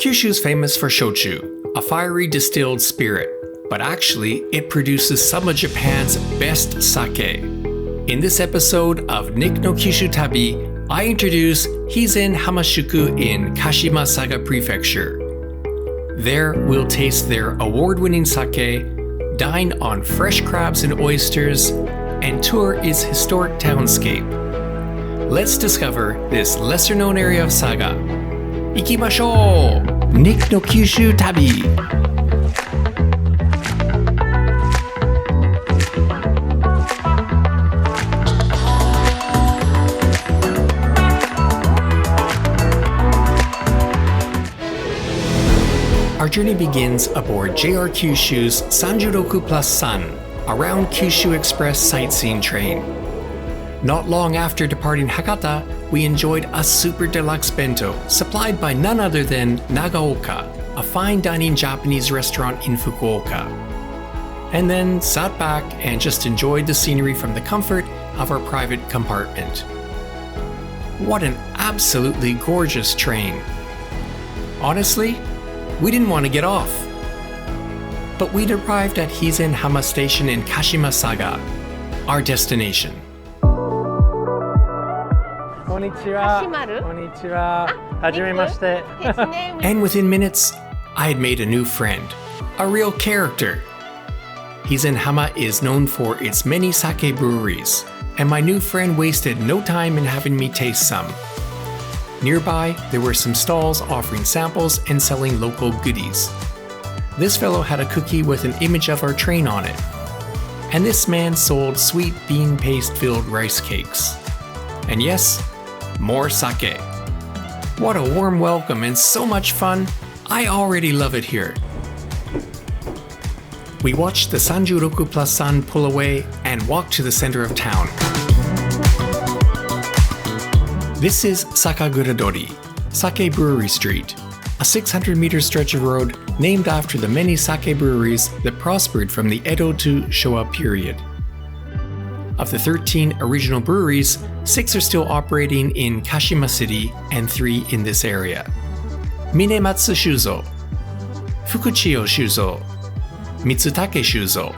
Kyushu's famous for shochu, a fiery distilled spirit, but actually it produces some of Japan's best sake. In this episode of Nick no Kyushu Tabi, I introduce Hizen Hamashuku in Kashima Saga Prefecture. There we'll taste their award-winning sake, dine on fresh crabs and oysters, and tour its historic townscape. Let's discover this lesser-known area of Saga. Ikimashou! Nick no Kyushu Tabi! Our journey begins aboard JR Kyushu's 36+3 around Kyushu Express sightseeing train. Not long after departing Hakata, we enjoyed a super deluxe bento supplied by none other than Nagaoka, a fine dining Japanese restaurant in Fukuoka. And then sat back and just enjoyed the scenery from the comfort of our private compartment. What an absolutely gorgeous train. Honestly, we didn't want to get off. But we'd arrived at Hizen Hama Station in Kashima Saga, our destination. And within minutes, I had made a new friend, a real character. Hizen Hama is known for its many sake breweries, and my new friend wasted no time in having me taste some. Nearby, there were some stalls offering samples and selling local goodies. This fellow had a cookie with an image of our train on it. And this man sold sweet bean paste-filled rice cakes. And yes, more sake. What a warm welcome and so much fun. I already love it here. We watched the 36+3 pull away and walked to the center of town. This is Sakagura-dori, Sake Brewery Street, a 600-meter stretch of road named after the many sake breweries that prospered from the Edo to Showa period. Of the 13 original breweries, 6 are still operating in Kashima City and 3 in this area. Minematsu Shuzo, Fukuchiyo Shuzo, Mitsutake Shuzo.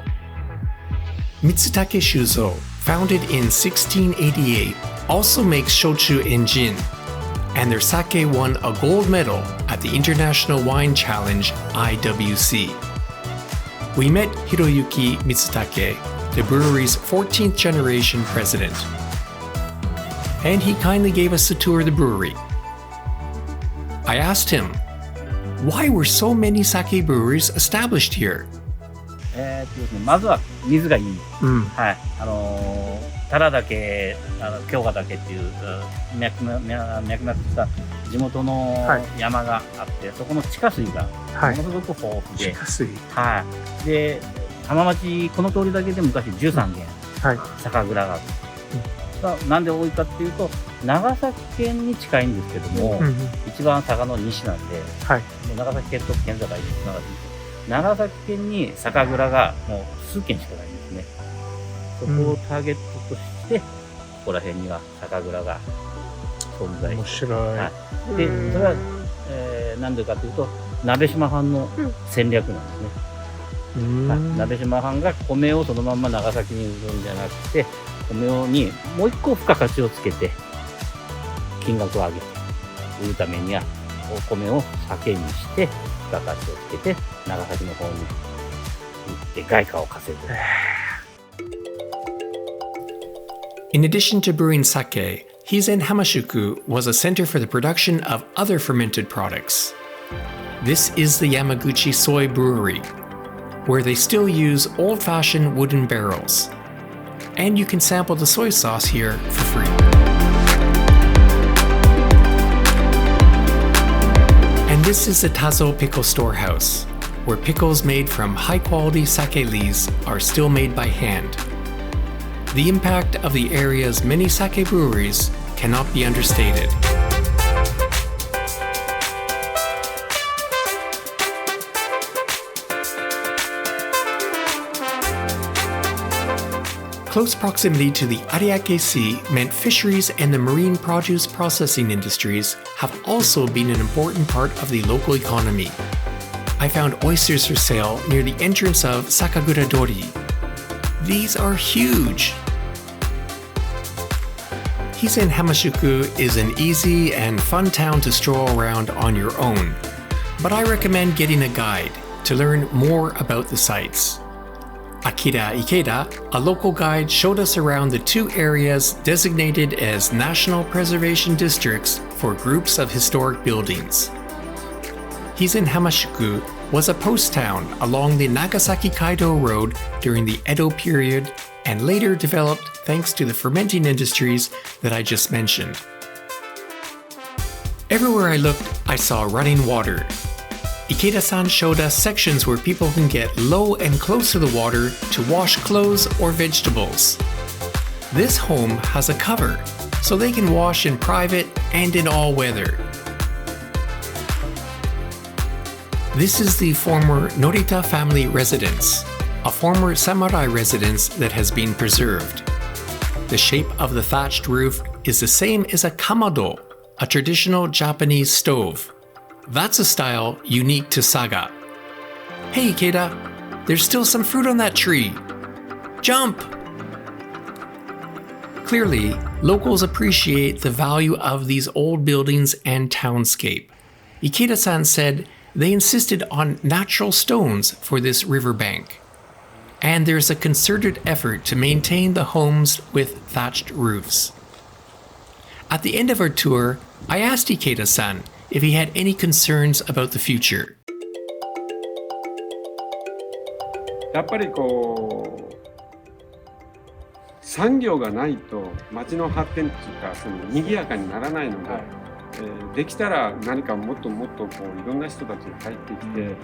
Mitsutake Shuzo, founded in 1688, also makes shochu and gin, and their sake won a gold medal at the International Wine Challenge IWC. We met Hiroyuki Mitsutake, the brewery's 14th generation president, and he kindly gave us a tour of the brewery. I asked him, why were so many sake breweries established here? まずは水がいい。はい。タラ岳、京賀岳っていう脈々した地元の山があって、そこの地下水がものすごく豊富で、地下水。はい。で、浜町この通りだけで昔13軒、酒蔵がある。なんで多いかっていうと、長崎県に近いんですけども、一番佐賀の西なんで、長崎県と県境です。長崎県に酒蔵がもう数軒しかないんですね。そこをターゲットとして、ここら辺には酒蔵が存在して。面白い。で、それは、なんでかというと、鍋島藩の戦略なんですね。鍋島藩が米をそのまんま長崎に売るんじゃなくて、米にもう一個付加価値をつけて、金額を上げて売るためには、お米を酒にして、付加価値をつけて、長崎の方に行って外貨を稼ぐ。In addition to brewing sake, Hizen Hamashuku was a center for the production of other fermented products. This is the Yamaguchi Soy Brewery, where they still use old-fashioned wooden barrels. And you can sample the soy sauce here for free. And this is the Tazo Pickle Storehouse, where pickles made from high-quality sake leaves are still made by hand. The impact of the area's many sake breweries cannot be understated. Close proximity to the Ariake Sea meant fisheries and the marine produce processing industries have also been an important part of the local economy. I found oysters for sale near the entrance of Sakagura-dori. These are huge! Hizen Hamashuku is an easy and fun town to stroll around on your own, but I recommend getting a guide to learn more about the sites. Akira Ikeda, a local guide, showed us around the two areas designated as National Preservation Districts for groups of historic buildings. Hizen Hamashuku was a post town along the Nagasaki Kaido Road during the Edo period and later developed thanks to the fermenting industries that I just mentioned. Everywhere I looked, I saw running water. Ikeda-san showed us sections where people can get low and close to the water to wash clothes or vegetables. This home has a cover, so they can wash in private and in all weather. This is the former Norita family residence, a former samurai residence that has been preserved. The shape of the thatched roof is the same as a kamado, a traditional Japanese stove. That's a style unique to Saga. Hey Ikeda, there's still some fruit on that tree. Jump! Clearly, locals appreciate the value of these old buildings and townscape. Ikeda-san said they insisted on natural stones for this riverbank. And there's a concerted effort to maintain the homes with thatched roofs. At the end of our tour, I asked Ikeda-san if he had any concerns about the future. やっぱりこう産業がないと町の発展っていうかその賑やかにならないので、できたら何かもっともっとこういろんな人たちが入ってきて、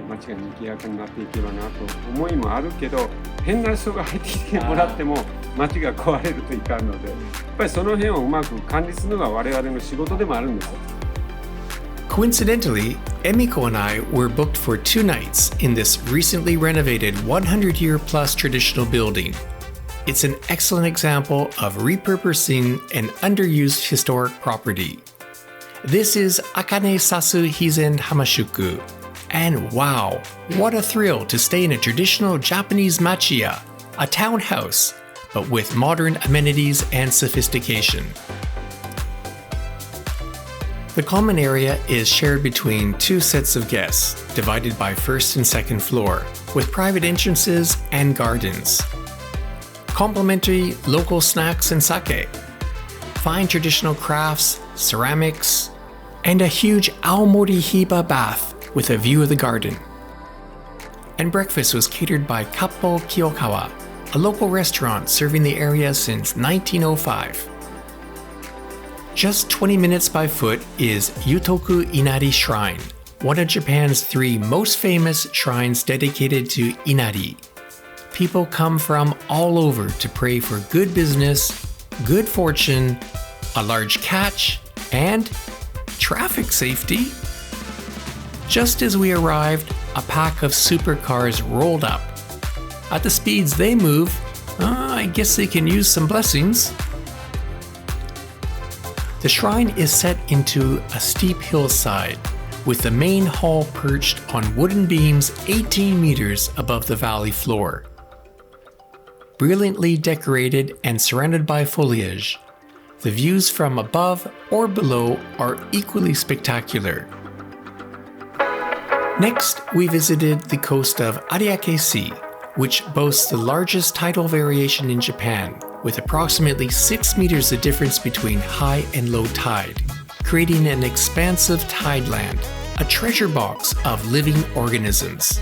町が賑やかになっていけばなと思いもあるけど、変な人が入ってきてもらっても町が壊れるといかんので、やっぱりその辺をうまく管理するのが我々の仕事でもあるんですよ。Coincidentally, Emiko and I were booked for 2 nights in this recently renovated 100-year-plus traditional building. It's an excellent example of repurposing an underused historic property. This is Akanesasu Hizen Hamashuku. And wow, what a thrill to stay in a traditional Japanese machiya, a townhouse, but with modern amenities and sophistication. The common area is shared between 2 sets of guests, divided by first and second floor, with private entrances and gardens. Complimentary local snacks and sake, fine traditional crafts, ceramics, and a huge aomori hiba bath with a view of the garden. And breakfast was catered by Kappo Kiyokawa, a local restaurant serving the area since 1905. Just 20 minutes by foot is Yutoku Inari Shrine, one of Japan's 3 most famous shrines dedicated to Inari. People come from all over to pray for good business, good fortune, a large catch, and traffic safety. Just as we arrived, a pack of supercars rolled up. At the speeds they move, I guess they can use some blessings. The shrine is set into a steep hillside, with the main hall perched on wooden beams 18 meters above the valley floor. Brilliantly decorated and surrounded by foliage, the views from above or below are equally spectacular. Next, we visited the coast of Ariake Sea, which boasts the largest tidal variation in Japan, with approximately 6 meters of difference between high and low tide, creating an expansive tideland, a treasure box of living organisms.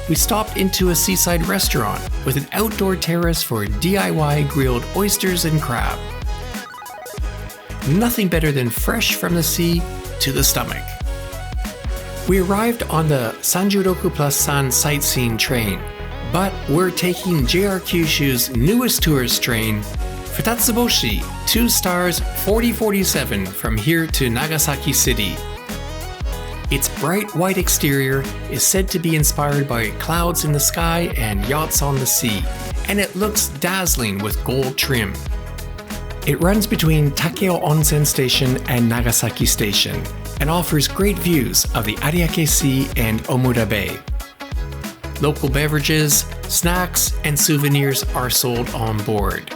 We stopped into a seaside restaurant with an outdoor terrace for DIY grilled oysters and crab. Nothing better than fresh from the sea to the stomach. We arrived on the Sanjuroku Plus San sightseeing train, but we're taking JR Kyushu's newest tourist train, Futatsuboshi 2 stars 4047 from here to Nagasaki City. Its bright white exterior is said to be inspired by clouds in the sky and yachts on the sea, and it looks dazzling with gold trim. It runs between Takeo Onsen Station and Nagasaki Station and offers great views of the Ariake Sea and Omura Bay. Local beverages, snacks, and souvenirs are sold on board.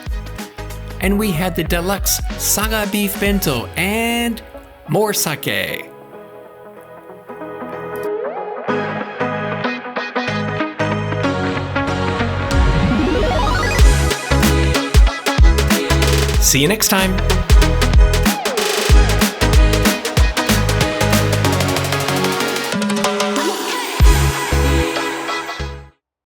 And we had the deluxe Saga beef bento and more sake. See you next time!